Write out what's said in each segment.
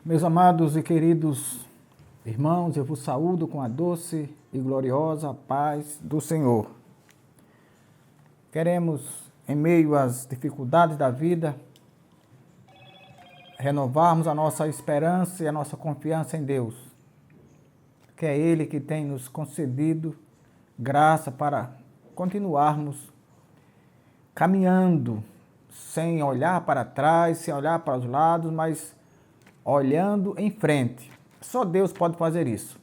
Meus amados e queridos irmãos, eu vos saúdo com a doce e gloriosa paz do Senhor. Queremos, em meio às dificuldades da vida, renovarmos a nossa esperança e a nossa confiança em Deus, que é Ele que tem nos concedido graça para continuarmos caminhando, sem olhar para trás, sem olhar para os lados, mas olhando em frente. Só Deus pode fazer isso.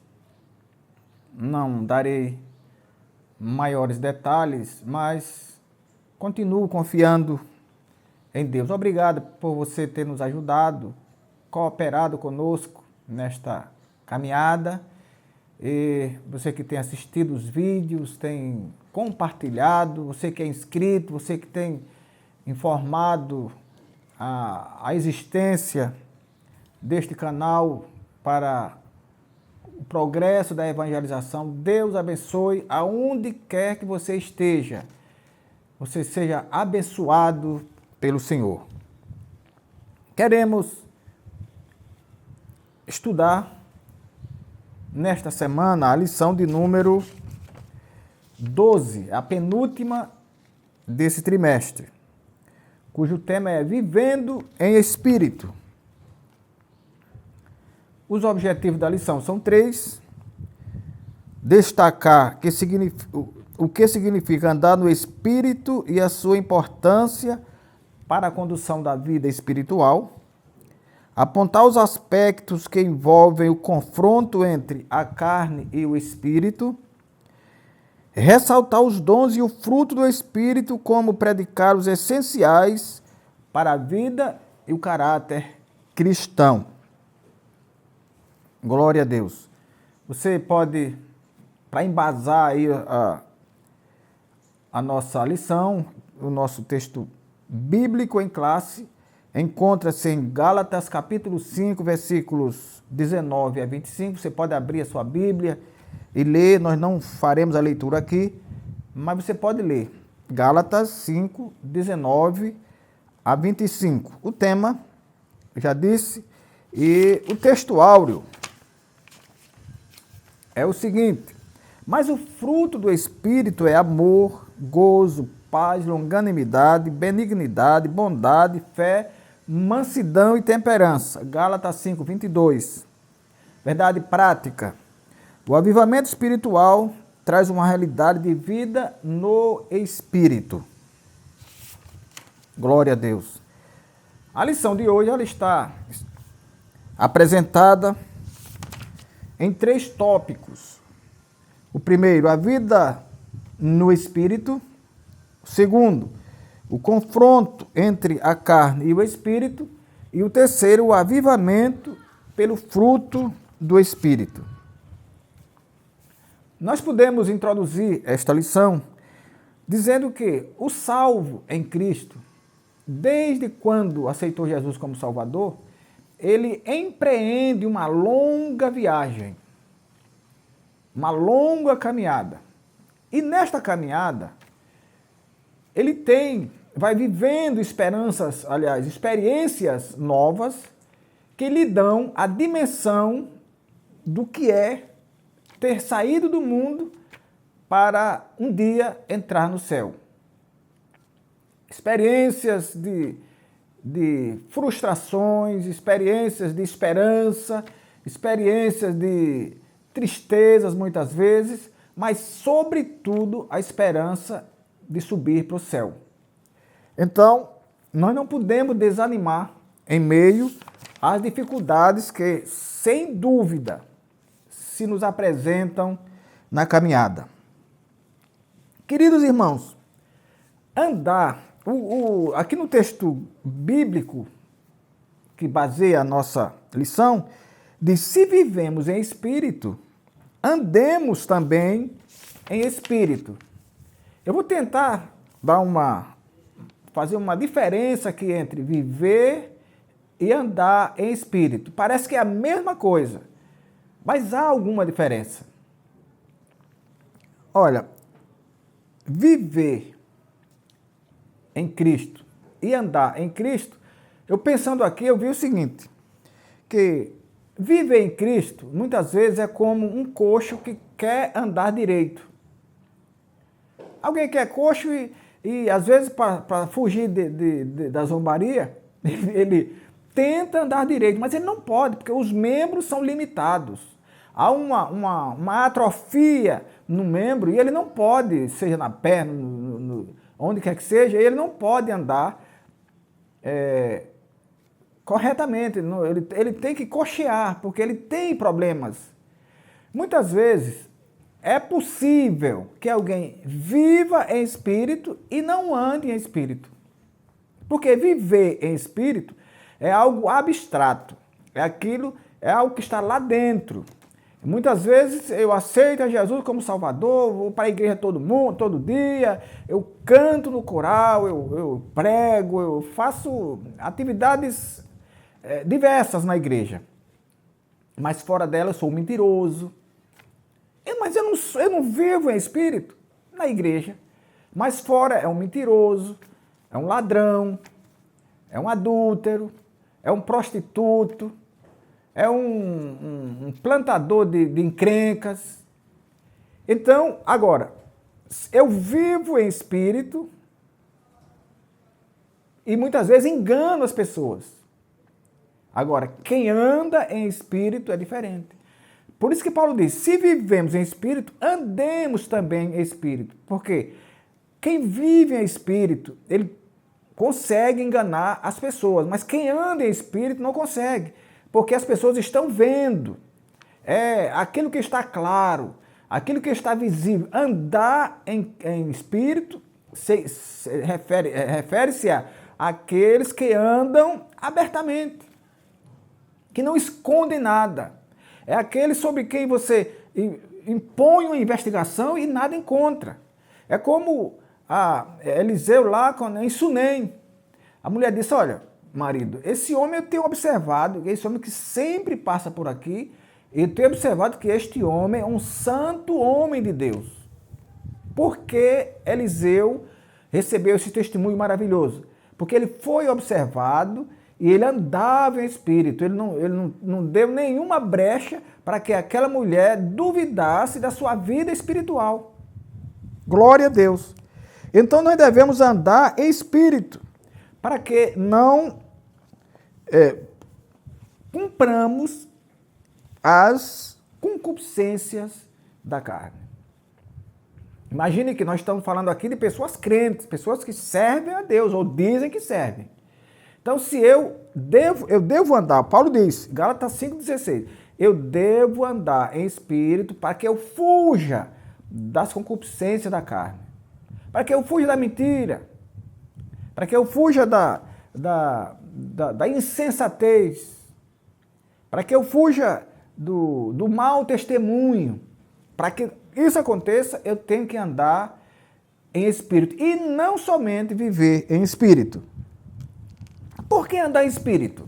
Não darei maiores detalhes, mas continuo confiando em Deus. Obrigado por você ter nos ajudado, cooperado conosco nesta caminhada. E você que tem assistido os vídeos, tem compartilhado, você que é inscrito, você que tem informado a existência deste canal para o progresso da evangelização. Deus abençoe aonde quer que você esteja. Você seja abençoado pelo Senhor. Queremos estudar nesta semana a lição de número 12, a penúltima desse trimestre, cujo tema é Vivendo em Espírito. Os objetivos da lição são 3. Destacar o que significa andar no Espírito e a sua importância para a condução da vida espiritual. Apontar os aspectos que envolvem o confronto entre a carne e o Espírito. Ressaltar os dons e o fruto do Espírito como predicados essenciais para a vida e o caráter cristão. Glória a Deus. Você pode, para embasar aí a nossa lição, o nosso texto bíblico em classe, encontra-se em Gálatas capítulo 5, versículos 19 a 25. Você pode abrir a sua Bíblia e ler. Nós não faremos a leitura aqui, mas você pode ler. Gálatas 5, 19 a 25. O tema, já disse, e o texto áureo é o seguinte: mas o fruto do Espírito é amor, gozo, paz, longanimidade, benignidade, bondade, fé, mansidão e temperança. Gálatas 5, 22. Verdade prática. O avivamento espiritual traz uma realidade de vida no Espírito. Glória a Deus. A lição de hoje ela está apresentada em 3 tópicos. O primeiro, a vida no Espírito. O segundo, o confronto entre a carne e o Espírito. E o terceiro, o avivamento pelo fruto do Espírito. Nós podemos introduzir esta lição dizendo que o salvo em Cristo, desde quando aceitou Jesus como Salvador, ele empreende uma longa viagem, uma longa caminhada. E nesta caminhada, ele vai vivendo experiências novas que lhe dão a dimensão do que é ter saído do mundo para um dia entrar no céu. Experiências de frustrações, experiências de esperança, experiências de tristezas muitas vezes, mas sobretudo a esperança de subir para o céu. Então, nós não podemos desanimar em meio às dificuldades que, sem dúvida, se nos apresentam na caminhada. Queridos irmãos, aqui no texto bíblico que baseia a nossa lição, diz: se vivemos em espírito, andemos também em espírito. Eu vou tentar fazer uma diferença aqui entre viver e andar em espírito. Parece que é a mesma coisa, mas há alguma diferença. Olha, viver em Cristo e andar em Cristo, eu pensando aqui, eu vi o seguinte, que viver em Cristo, muitas vezes, é como um coxo que quer andar direito. Alguém que é coxo e às vezes, para fugir da zombaria, ele tenta andar direito, mas ele não pode, porque os membros são limitados. Há uma atrofia no membro e ele não pode, seja na perna, onde quer que seja, ele não pode andar corretamente. Ele tem que coxear, porque ele tem problemas. Muitas vezes é possível que alguém viva em espírito e não ande em espírito. Porque viver em espírito é algo abstrato, é algo que está lá dentro. Muitas vezes eu aceito a Jesus como Salvador, vou para a igreja todo dia, eu canto no coral, eu prego, eu faço atividades diversas na igreja. Mas fora dela eu sou um mentiroso. Mas eu não vivo em espírito na igreja. Mas fora é um mentiroso, é um ladrão, é um adúltero, é um prostituto, é um plantador de encrencas. Então, agora, eu vivo em espírito e muitas vezes engano as pessoas. Agora, quem anda em espírito é diferente. Por isso que Paulo diz, se vivemos em espírito, andemos também em espírito. Porque quem vive em espírito, ele consegue enganar as pessoas, mas quem anda em espírito não consegue, porque as pessoas estão vendo. Aquilo que está claro, aquilo que está visível. Andar em espírito refere-se a aqueles que andam abertamente, que não escondem nada. É aquele sobre quem você impõe uma investigação e nada encontra. É como Eliseu lá em Sunem. A mulher disse, olha, marido, esse homem eu tenho observado, esse homem que sempre passa por aqui, eu tenho observado que este homem é um santo homem de Deus. Porque Eliseu recebeu esse testemunho maravilhoso? Porque ele foi observado e ele andava em espírito, ele não deu nenhuma brecha para que aquela mulher duvidasse da sua vida espiritual. Glória a Deus. Então nós devemos andar em espírito, para que não cumpramos as concupiscências da carne. Imagine que nós estamos falando aqui de pessoas crentes, pessoas que servem a Deus, ou dizem que servem. Então, se eu devo andar, Paulo diz, Gálatas 5,16, eu devo andar em espírito para que eu fuja das concupiscências da carne, para que eu fuja da mentira, para que eu fuja da insensatez, para que eu fuja do mau testemunho. Para que isso aconteça, eu tenho que andar em espírito e não somente viver em espírito. Por que andar em espírito?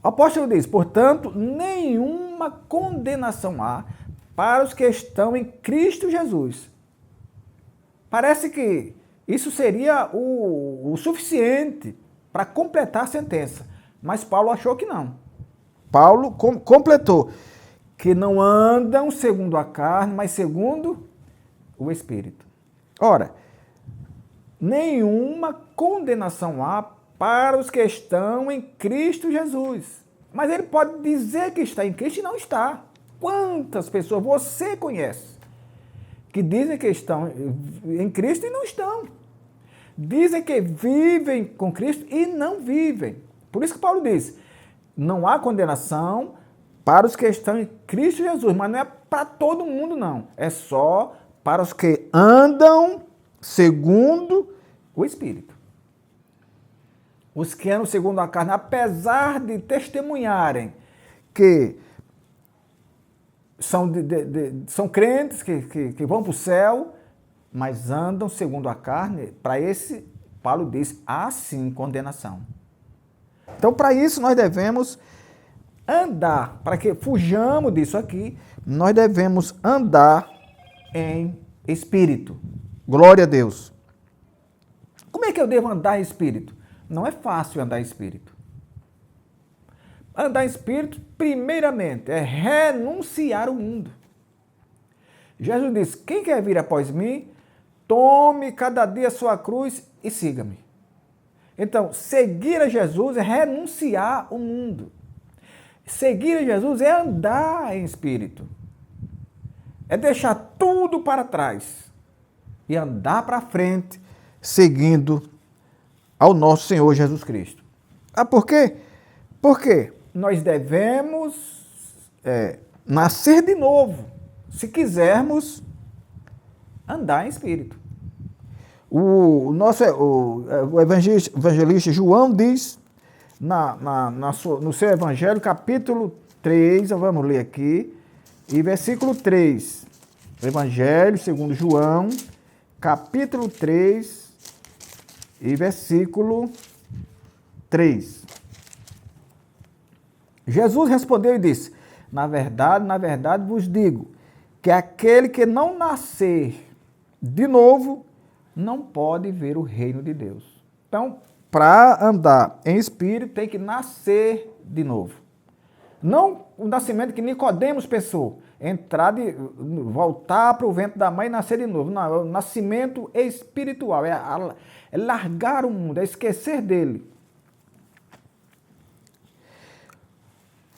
O apóstolo diz, portanto, nenhuma condenação há para os que estão em Cristo Jesus. Parece que isso seria o suficiente para completar a sentença, mas Paulo achou que não. Paulo completou que não andam segundo a carne, mas segundo o Espírito. Ora, nenhuma condenação há para os que estão em Cristo Jesus. Mas ele pode dizer que está em Cristo e não está. Quantas pessoas você conhece que dizem que estão em Cristo e não estão? Dizem que vivem com Cristo e não vivem. Por isso que Paulo diz, não há condenação para os que estão em Cristo Jesus, mas não é para todo mundo não, é só para os que andam segundo o Espírito. Os que andam segundo a carne, apesar de testemunharem que são crentes, que vão para o céu, mas andam segundo a carne, para esse, Paulo diz, há sim condenação. Então, para isso, nós devemos andar, para que fujamos disso aqui, nós devemos andar em espírito. Glória a Deus. Como é que eu devo andar em espírito? Não é fácil andar em espírito. Andar em espírito, primeiramente, é renunciar o mundo. Jesus disse: quem quer vir após mim, tome cada dia a sua cruz e siga-me. Então, seguir a Jesus é renunciar o mundo. Seguir a Jesus é andar em espírito. É deixar tudo para trás e andar para frente, seguindo ao nosso Senhor Jesus Cristo. Por quê? Porque nós devemos nascer de novo, se quisermos andar em espírito. O evangelista João diz, no seu evangelho, capítulo 3, vamos ler aqui, e versículo 3. Evangelho segundo João, capítulo 3, e versículo 3. Jesus respondeu e disse: na verdade vos digo, que aquele que não nascer de novo, não pode ver o reino de Deus. Então, para andar em espírito, tem que nascer de novo. Não o nascimento que Nicodemos pensou, voltar para o ventre da mãe e nascer de novo. Não, é o nascimento espiritual, é largar o mundo, é esquecer dele.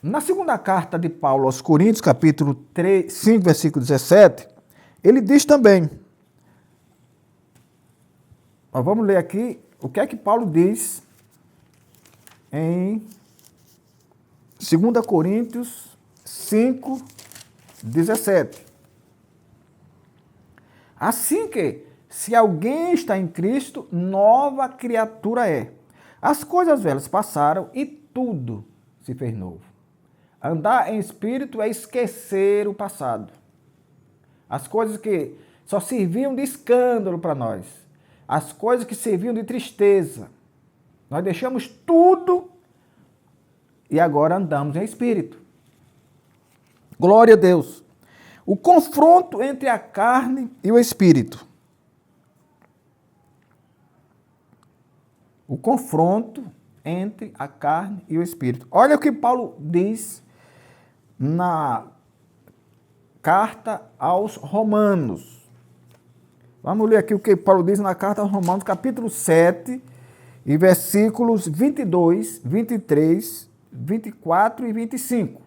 Na segunda carta de Paulo aos Coríntios, capítulo 5, versículo 17, ele diz também, vamos ler aqui o que é que Paulo diz em 2 Coríntios 5, 17. Assim que, se alguém está em Cristo, nova criatura é. As coisas velhas passaram e tudo se fez novo. Andar em espírito é esquecer o passado. As coisas que só serviam de escândalo para nós. As coisas que serviam de tristeza. Nós deixamos tudo e agora andamos em espírito. Glória a Deus. O confronto entre a carne e o espírito. O confronto entre a carne e o espírito. Olha o que Paulo diz na carta aos Romanos. Vamos ler aqui o que Paulo diz na carta aos Romanos, capítulo 7, e versículos 22, 23, 24 e 25.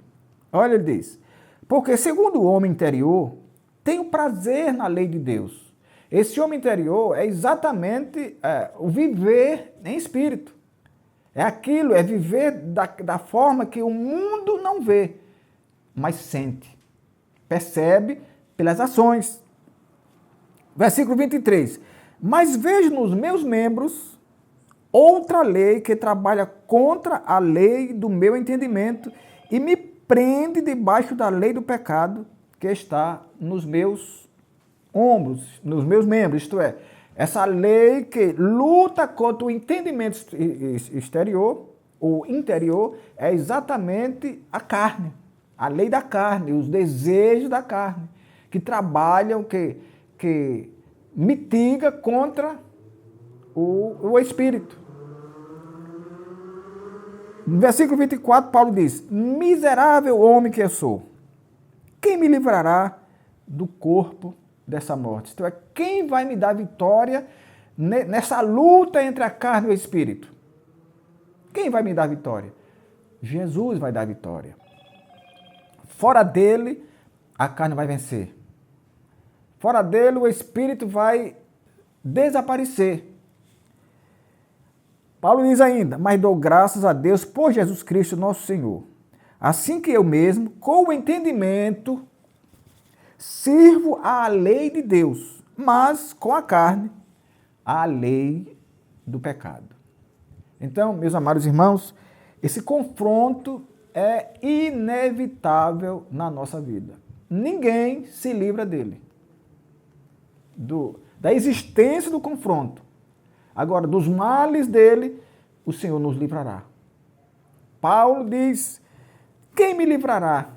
Olha, ele diz: porque segundo o homem interior, tem o prazer na lei de Deus. Esse homem interior é exatamente o viver em espírito. É aquilo, é viver da forma que o mundo não vê, mas sente, percebe pelas ações. Versículo 23. Mas vejo nos meus membros outra lei que trabalha contra a lei do meu entendimento e me prende debaixo da lei do pecado que está nos meus ombros, nos meus membros, isto é, essa lei que luta contra o entendimento exterior, o interior, é exatamente a carne, a lei da carne, os desejos da carne, que trabalham, que mitiga contra o espírito. No versículo 24, Paulo diz: miserável homem que eu sou, quem me livrará do corpo dessa morte? Isto é, quem vai me dar vitória nessa luta entre a carne e o espírito? Quem vai me dar vitória? Jesus vai dar vitória. Fora dele, a carne vai vencer. Fora dele, o espírito vai desaparecer. Paulo diz ainda: mas dou graças a Deus por Jesus Cristo nosso Senhor. Assim que eu mesmo, com o entendimento, sirvo à lei de Deus, mas com a carne, à lei do pecado. Então, meus amados irmãos, esse confronto é inevitável na nossa vida. Ninguém se livra dele. Da existência do confronto. Agora, dos males dele, o Senhor nos livrará. Paulo diz: quem me livrará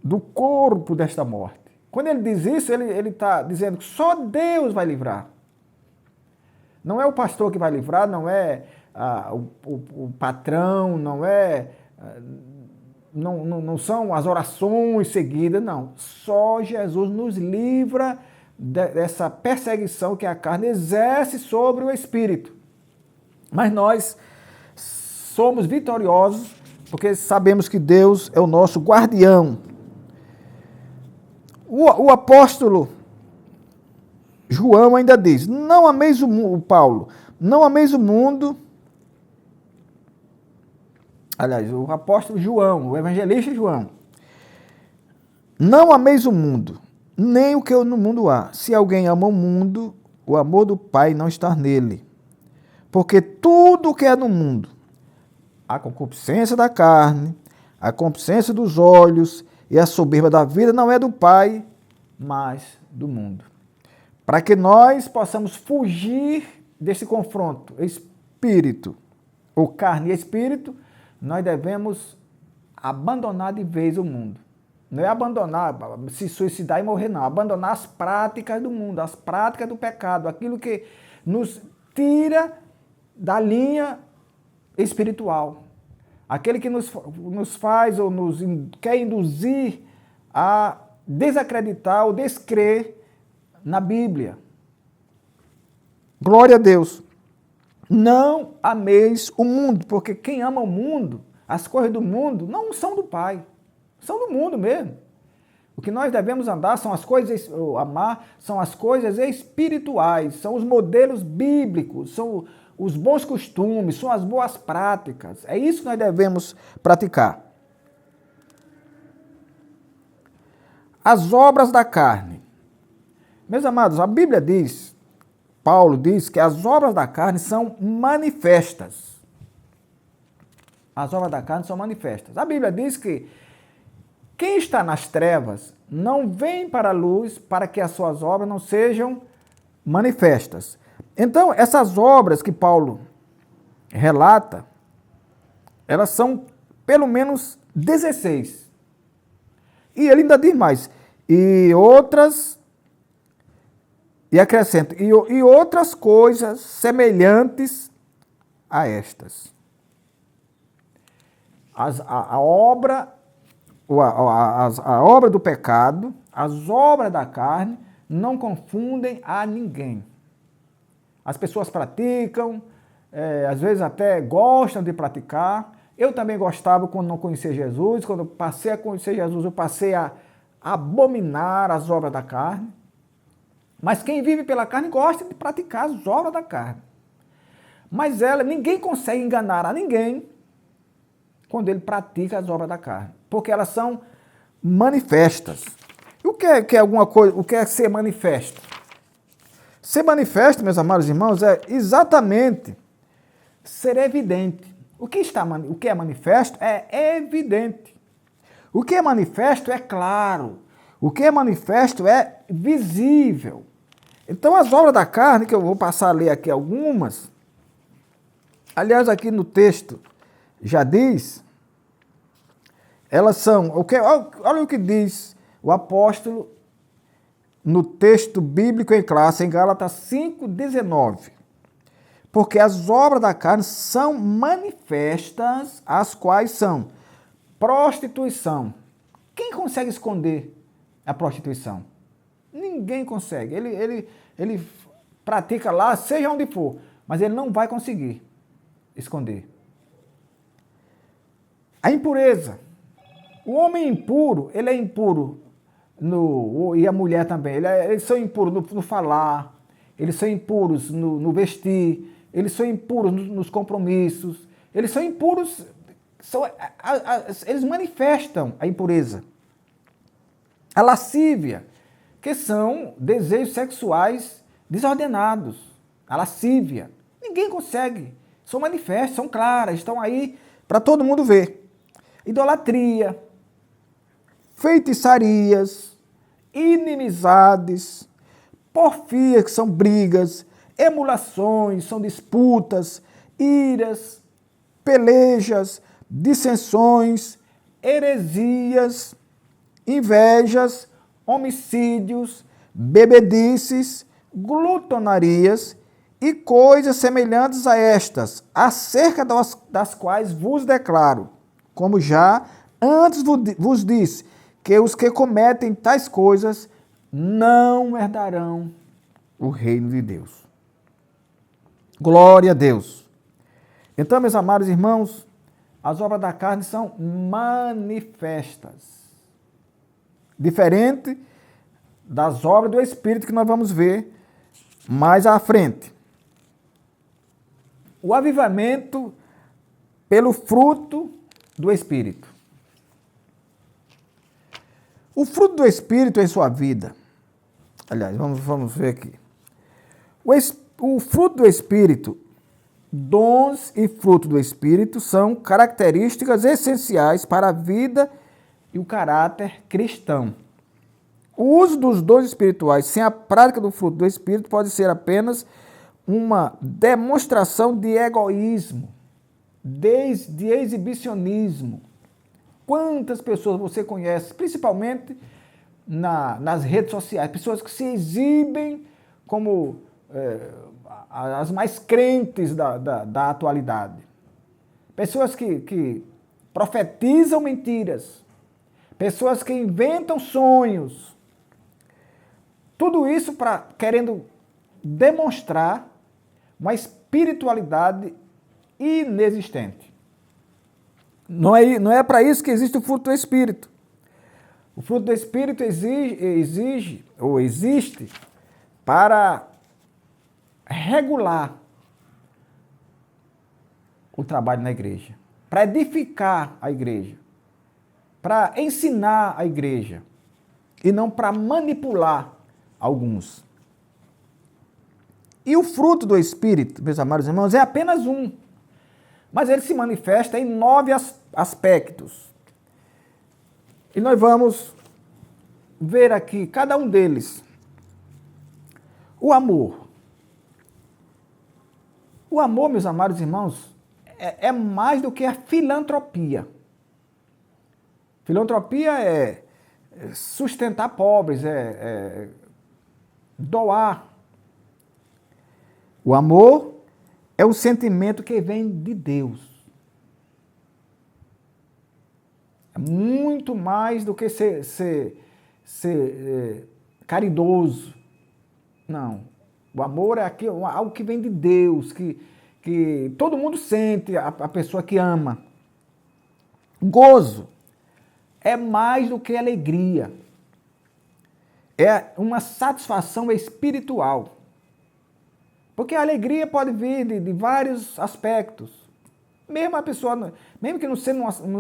do corpo desta morte? Quando ele diz isso, ele está dizendo que só Deus vai livrar. Não é o pastor que vai livrar, não é o patrão, não é não são as orações seguidas, não. Só Jesus nos livra dessa perseguição que a carne exerce sobre o espírito. Mas nós somos vitoriosos porque sabemos que Deus é o nosso guardião. O apóstolo João ainda diz, não ameis o mundo, Paulo, não ameis o mundo. Aliás, o apóstolo João, o evangelista João, não ameis o mundo, nem o que no mundo há. Se alguém ama o mundo, o amor do Pai não está nele. Porque tudo o que é no mundo, a concupiscência da carne, a concupiscência dos olhos e a soberba da vida não é do Pai, mas do mundo. Para que nós possamos fugir desse confronto espírito, ou carne e espírito, nós devemos abandonar de vez o mundo. Não é abandonar, se suicidar e morrer, não. Abandonar as práticas do mundo, as práticas do pecado, aquilo que nos tira da linha espiritual. Aquele que nos faz ou quer induzir a desacreditar ou descrer na Bíblia. Glória a Deus. Não ameis o mundo, porque quem ama o mundo, as coisas do mundo, não são do Pai, são do mundo mesmo. O que nós devemos andar são as coisas, ou amar, são as coisas espirituais, são os modelos bíblicos, são os bons costumes, são as boas práticas. É isso que nós devemos praticar. As obras da carne. Meus amados, a Bíblia diz, Paulo diz que as obras da carne são manifestas. As obras da carne são manifestas. A Bíblia diz que quem está nas trevas não vem para a luz para que as suas obras não sejam manifestas. Então, essas obras que Paulo relata, elas são pelo menos 16. E ele ainda diz mais, e acrescenta, e outras coisas semelhantes a estas. A obra do pecado, as obras da carne, não confundem a ninguém. As pessoas praticam, às vezes até gostam de praticar. Eu também gostava quando não conhecia Jesus. Quando eu passei a conhecer Jesus, eu passei a abominar as obras da carne. Mas quem vive pela carne gosta de praticar as obras da carne. Mas ninguém consegue enganar a ninguém quando ele pratica as obras da carne, porque elas são manifestas. E o que é alguma coisa? O que é ser manifesto? Ser manifesto, meus amados irmãos, é exatamente ser evidente. O que é manifesto é evidente. O que é manifesto é claro. O que é manifesto é visível. Então, as obras da carne, que eu vou passar a ler aqui algumas, aliás, aqui no texto já diz, elas são, olha o que diz o apóstolo no texto bíblico em classe, em Gálatas 5:19. Porque as obras da carne são manifestas, as quais são prostituição. Quem consegue esconder a prostituição? Ninguém consegue. Ele pratica lá, seja onde for, mas ele não vai conseguir esconder. A impureza. O homem impuro, ele é impuro, e a mulher também, eles são impuros no falar, eles são impuros no vestir, eles são impuros nos compromissos, eles são impuros, eles manifestam a impureza. A lascívia, que são desejos sexuais desordenados. A lascívia. Ninguém consegue. São manifestas, são claras, estão aí para todo mundo ver. Idolatria, feitiçarias, inimizades, porfias, que são brigas, emulações, são disputas, iras, pelejas, dissensões, heresias, invejas, homicídios, bebedices, glutonarias e coisas semelhantes a estas, acerca das quais vos declaro, como já antes vos disse, que os que cometem tais coisas não herdarão o reino de Deus. Glória a Deus. Então, meus amados irmãos, as obras da carne são manifestas. Diferente das obras do Espírito que nós vamos ver mais à frente. O avivamento pelo fruto do Espírito. O fruto do Espírito em sua vida. Aliás, vamos ver aqui. O fruto do Espírito, dons e fruto do Espírito são características essenciais para a vida e o caráter cristão. O uso dos dons espirituais sem a prática do fruto do Espírito pode ser apenas uma demonstração de egoísmo, de exibicionismo. Quantas pessoas você conhece, principalmente nas redes sociais, pessoas que se exibem como as mais crentes da atualidade. Pessoas que profetizam mentiras, pessoas que inventam sonhos. Tudo isso querendo demonstrar uma espiritualidade inexistente. Não é para isso que existe o fruto do Espírito. O fruto do Espírito existe para regular o trabalho na igreja, para edificar a igreja, para ensinar a igreja, e não para manipular alguns. E o fruto do Espírito, meus amados irmãos, é apenas um, mas ele se manifesta em 9 aspectos. E nós vamos ver aqui cada um deles. O amor. O amor, meus amados irmãos, é mais do que a filantropia. Filantropia é sustentar pobres, é doar. O amor é o sentimento que vem de Deus. É muito mais do que ser caridoso. Não. O amor é algo que vem de Deus, que todo mundo sente, a pessoa que ama. Gozo é mais do que alegria. É uma satisfação espiritual. Porque a alegria pode vir de vários aspectos. Mesmo a pessoa, mesmo que não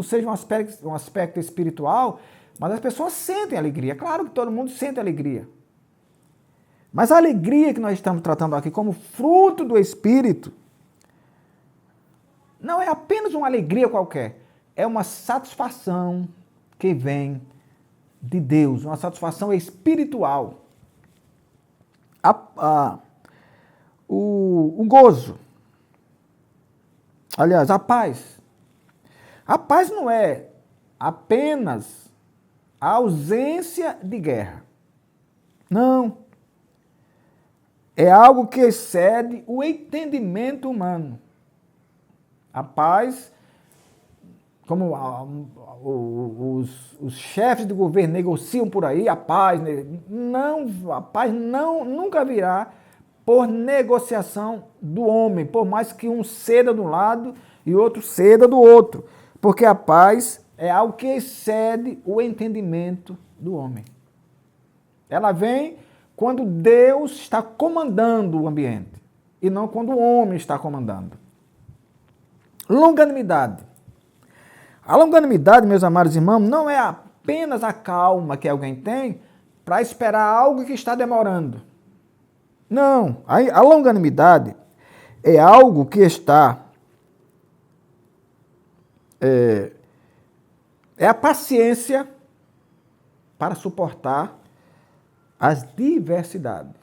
seja um aspecto espiritual, mas as pessoas sentem alegria. Claro que todo mundo sente alegria. Mas a alegria que nós estamos tratando aqui como fruto do Espírito não é apenas uma alegria qualquer. É uma satisfação que vem de Deus, uma satisfação espiritual. O gozo. Aliás, a paz. A paz não é apenas a ausência de guerra. Não. É algo que excede o entendimento humano. A paz, como os chefes do governo negociam por aí, a paz nunca virá por negociação do homem, por mais que um ceda de um lado e outro ceda do outro, porque a paz é algo que excede o entendimento do homem. Ela vem quando Deus está comandando o ambiente e não quando o homem está comandando. Longanimidade. A longanimidade, meus amados irmãos, não é apenas a calma que alguém tem para esperar algo que está demorando. Não, a longanimidade é algo que está... É a paciência para suportar as diversidades.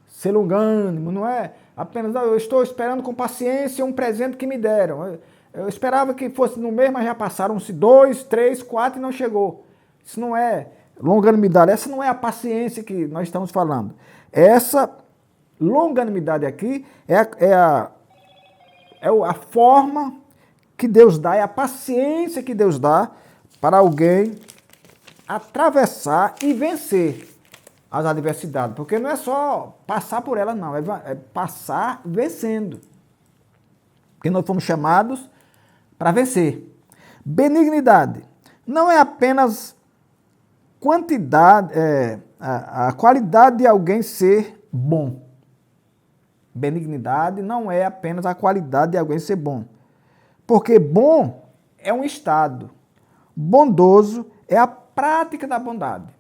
Ser longânimo não é apenas, eu estou esperando com paciência um presente que me deram. Eu esperava que fosse no mês, mas já passaram-se 2, 3, 4 e não chegou. Isso não é longanimidade, essa não é a paciência que nós estamos falando. Essa longanimidade aqui é a forma que Deus dá, é a paciência que Deus dá para alguém atravessar e vencer as adversidades. Porque não é só passar por elas, não, é passar vencendo. Porque nós fomos chamados para vencer. Benignidade não é apenas quantidade, a qualidade de alguém ser bom. Benignidade não é apenas a qualidade de alguém ser bom. Porque bom é um estado. Bondoso é a prática da bondade.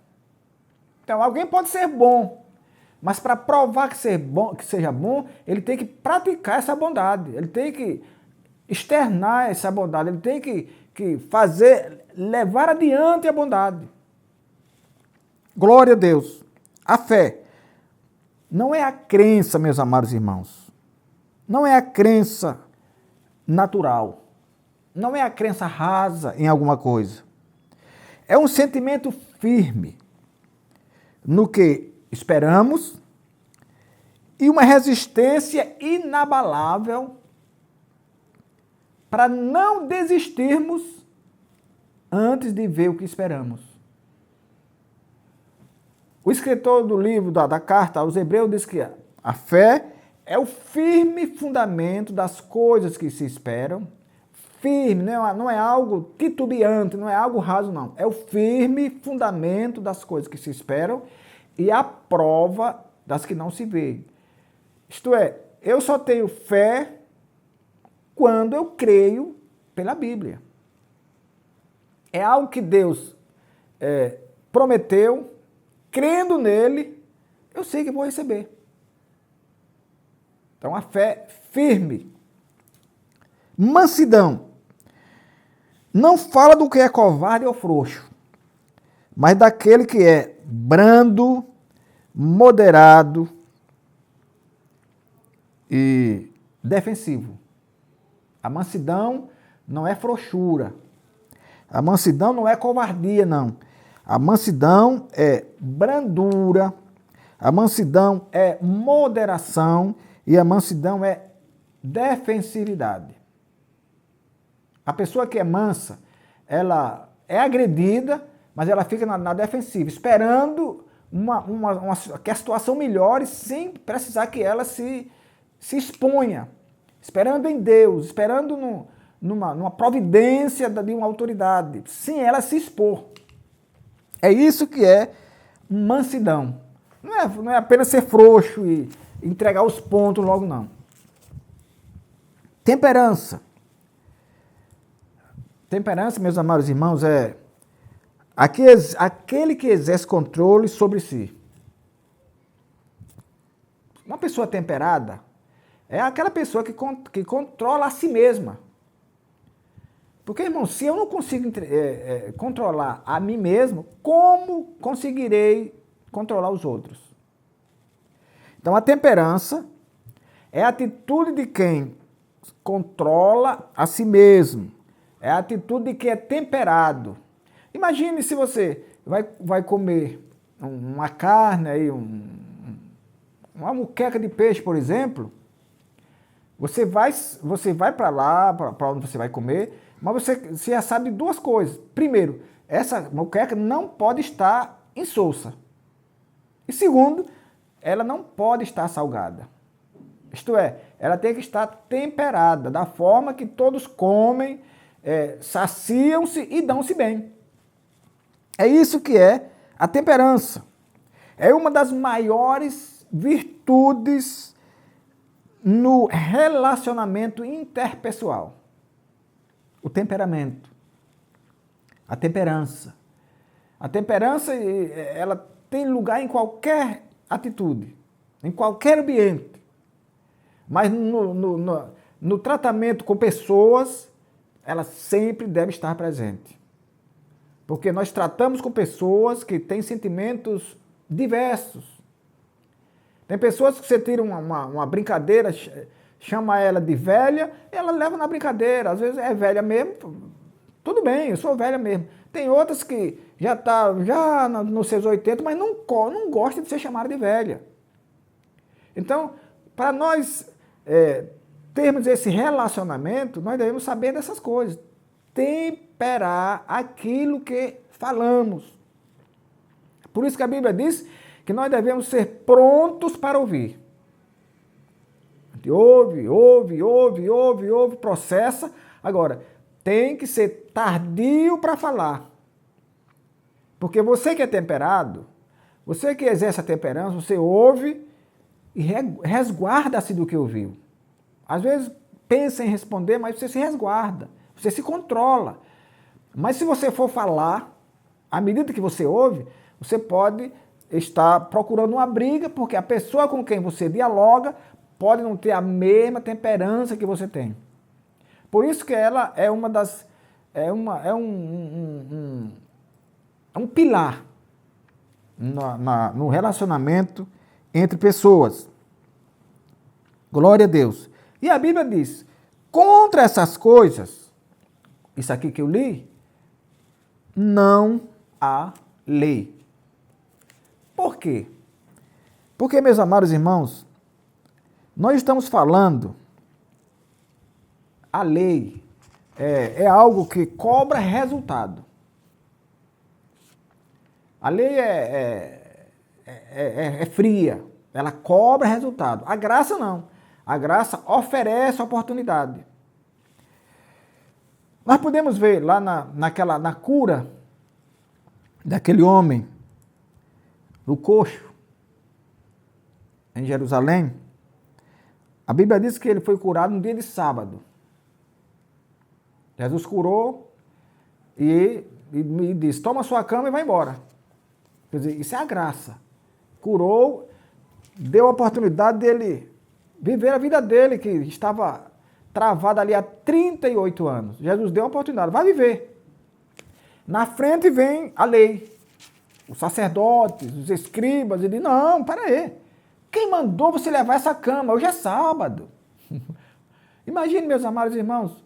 Então, alguém pode ser bom, mas para provar que seja bom, ele tem que praticar essa bondade. Ele tem que externar essa bondade. Ele tem que levar adiante a bondade. Glória a Deus. A fé não é a crença, meus amados irmãos. Não é a crença natural. Não é a crença rasa em alguma coisa. É um sentimento firme no que esperamos e uma resistência inabalável para não desistirmos antes de ver o que esperamos. O escritor do livro da carta aos Hebreus diz que a fé é o firme fundamento das coisas que se esperam. Firme, não é algo titubeante, não é algo raso, não. É o firme fundamento das coisas que se esperam e a prova das que não se vê. Isto é, eu só tenho fé quando eu creio pela Bíblia. É algo que Deus prometeu, crendo nele, eu sei que vou receber. Então, a fé firme. Mansidão. Não fala do que é covarde ou frouxo, mas daquele que é brando, moderado e defensivo. A mansidão não é frouxura. A mansidão não é covardia, não. A mansidão é brandura, a mansidão é moderação e a mansidão é defensividade. A pessoa que é mansa, ela é agredida, mas ela fica na defensiva, esperando que a situação melhore sem precisar que ela se exponha. Esperando em Deus, esperando numa providência de uma autoridade, sem ela se expor. É isso que é mansidão. Não é apenas ser frouxo e entregar os pontos logo, não. Temperança. Temperança, meus amados irmãos, é aquele que exerce controle sobre si. Uma pessoa temperada é aquela pessoa que controla a si mesma. Porque, irmão, se eu não consigo controlar a mim mesmo, como conseguirei controlar os outros? Então, a temperança é a atitude de quem controla a si mesmo. É a atitude de quem é temperado. Imagine se você vai comer uma carne, aí, uma muqueca de peixe, por exemplo. Você vai para lá, para onde você vai comer, mas você já sabe de duas coisas. Primeiro, essa moqueca não pode estar insossa. E segundo, ela não pode estar salgada. Isto é, ela tem que estar temperada, da forma que todos comem, saciam-se e dão-se bem. É isso que é a temperança. É uma das maiores virtudes no relacionamento interpessoal. O temperamento, a temperança. A temperança, ela tem lugar em qualquer atitude, em qualquer ambiente. Mas no tratamento com pessoas, ela sempre deve estar presente. Porque nós tratamos com pessoas que têm sentimentos diversos. Tem pessoas que você tira uma brincadeira, chama ela de velha, ela leva na brincadeira. Às vezes é velha mesmo, tudo bem, eu sou velha mesmo. Tem outras que já está nos seus 80, mas não gosta de ser chamada de velha. Então, para nós termos esse relacionamento, nós devemos saber dessas coisas. Temperar aquilo que falamos. Por isso que a Bíblia diz que nós devemos ser prontos para ouvir. Ouve, processa. Agora, tem que ser tardio para falar. Porque você que é temperado, você que exerce a temperança, você ouve e resguarda-se do que ouviu. Às vezes pensa em responder, mas você se resguarda, você se controla. Mas se você for falar, à medida que você ouve, você pode estar procurando uma briga, porque a pessoa com quem você dialoga pode não ter a mesma temperança que você tem. Por isso que ela é uma das... é um pilar no relacionamento entre pessoas. Glória a Deus. E a Bíblia diz, contra essas coisas, isso aqui que eu li, não há lei. Por quê? Porque, meus amados irmãos, nós estamos falando, a lei é algo que cobra resultado. A lei é fria, ela cobra resultado. A graça não. A graça oferece oportunidade. Nós podemos ver lá na cura daquele homem, do coxo, em Jerusalém. A Bíblia diz que ele foi curado no dia de sábado. Jesus curou e disse, toma sua cama e vai embora. Quer dizer, isso é a graça. Curou, deu a oportunidade dele viver a vida dele, que estava travada ali há 38 anos. Jesus deu a oportunidade, vai viver. Na frente vem a lei. Os sacerdotes, os escribas, ele diz, não, peraí. Quem mandou você levar essa cama? Hoje é sábado. Imagine, meus amados irmãos,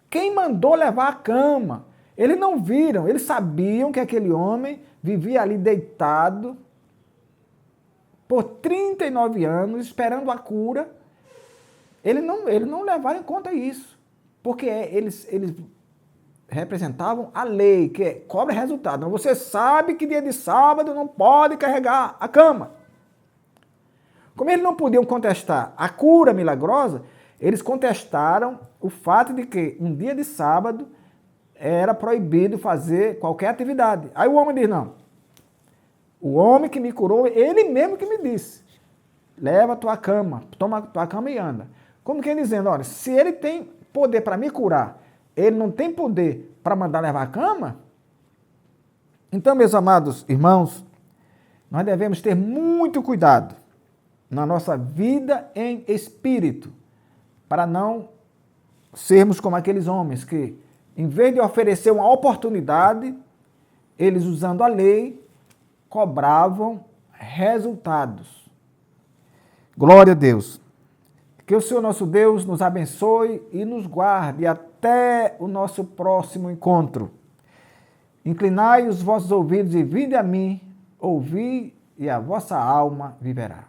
quem mandou levar a cama? Eles não viram, eles sabiam que aquele homem vivia ali deitado por 39 anos, esperando a cura. Eles não levaram em conta isso, porque eles representavam a lei, que cobra resultado. Então, você sabe que dia de sábado não pode carregar a cama. Como eles não podiam contestar a cura milagrosa, eles contestaram o fato de que um dia de sábado era proibido fazer qualquer atividade. Aí o homem diz, não, o homem que me curou, ele mesmo que me disse, leva a tua cama, toma a tua cama e anda. Como quem dizendo, olha, se ele tem poder para me curar, ele não tem poder para mandar levar a cama? Então, meus amados irmãos, nós devemos ter muito cuidado na nossa vida em espírito, para não sermos como aqueles homens que, em vez de oferecer uma oportunidade, eles, usando a lei, cobravam resultados. Glória a Deus. Que o Senhor nosso Deus nos abençoe e nos guarde até o nosso próximo encontro. Inclinai os vossos ouvidos e vinde a mim, ouvi e a vossa alma viverá.